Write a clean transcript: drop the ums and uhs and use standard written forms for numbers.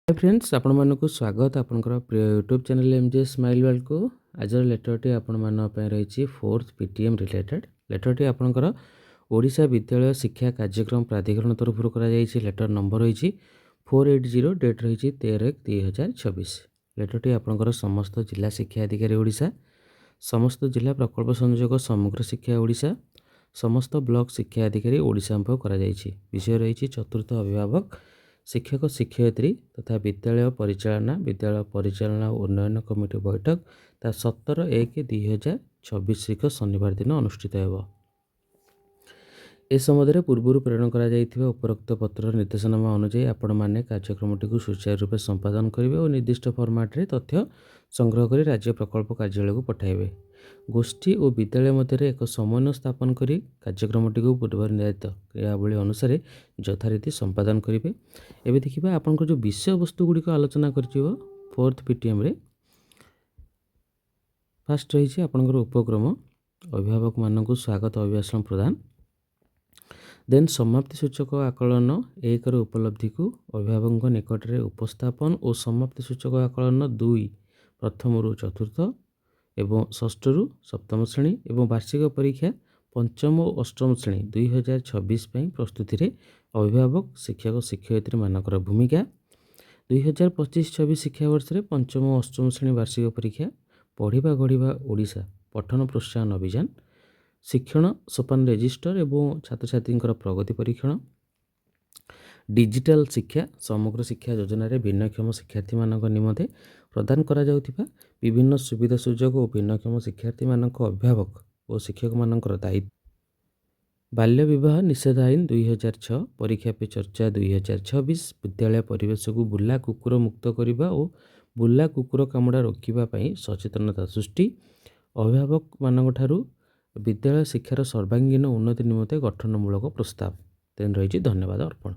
Hi friends आपण मानक स्वागत आपनकर प्रिय YouTube channel MJ smile world को आज लेटरटी आपण मान पे रही फोर्थ पीटीएम रिलेटेड लेटरटी आपनकर ओडिशा विद्यालय शिक्षा कार्यक्रम प्राधिकरण तरफ करा लेटर नंबर रही 480 डेट रही 13/1/2026 लेटरटी आपनकर समस्त जिला शिक्षा अधिकारी ओडिशा समस्त जिला प्रकल्प संयोजक समग्र शिक्षा ओडिशा समस्त ब्लॉक शिक्षा अधिकारी ओडिशा करा विषय रही चतुर्थ अभिभावक शिक्षक शिक्षयित्री तथा विद्यालय परिचालना उन्नयन कमिटी बैठक ता 17/1/2026 शनिवार दिन अनुष्ठित होगा। ए संबंध में पूर्व प्रेरण करा उपरोक्त पत्र निर्देशनामा अनुଯାयी आपण मैंने कार्यक्रमटी को सुचारू रूप संपादन करेंगे और निर्दिष्ट फर्माट रे तथ्य संग्रह कर राज्य प्रकल्प कार्यालय को पठाइबे। गोष्ठी और विद्यालय मध्य एक समन्वय स्थापन करी कार्यक्रमटी को पूर्व निर्धारित क्रियावली अनुसार यथारीति संपादन करेंगे। एवं देखा आपंकर जो विषय वस्तु गुड़िक आलोचना कर फोर्थ पीटीएम रे फास्ट रही आपंकर उपक्रम अभिभावक मानक स्वागत अभिभाषण प्रदान देन समाप्ति सूचक आकलन एक उपलब्धि को अभिभावक निकट में उपस्थापन और समाप्ति सूचक आकलन 2 प्रथम रु चतुर्थ एवं षष्ठ रु सप्तम श्रेणी एवं वार्षिक परीक्षा पंचम और अष्टम श्रेणी 2026 प्रस्तुति रे अभिभावक शिक्षक शिक्षयित्री मानकर भूमिका 2025-26 शिक्षावर्ष में पंचम और अष्टम श्रेणी वार्षिक परीक्षा पढ़ा गढ़ा ओडिशा पठन प्रोत्साहन अभियान शिक्षण सोपान रेजिस्टर एवं छात्र छात्री प्रगति परीक्षण डिजिटल शिक्षा समग्र शिक्षा योजना रे भिन्नक्षम शिक्षार्थी मानक निमंते प्रदान करा जाउथिबा विभिन्न सुविधा सुजोग और भिन्नक्षम शिक्षार्थी मानक अभिभावक और शिक्षक मानकर दायित्व बाल्य विवाह निषेध आईन 2006 परीक्षा पे चर्चा 2026 विद्यालय परिवेश को बुला कुकुर मुक्त करने और बुला कुकुर कामुड़ा रोकवा सचेतनता सृष्टि अभिभावक मानक ठारू विद्यालय शिक्षार सर्वांगीन उन्नति निमंते गठनमूलक प्रस्ताव तेन रही धन्यवाद अर्पण।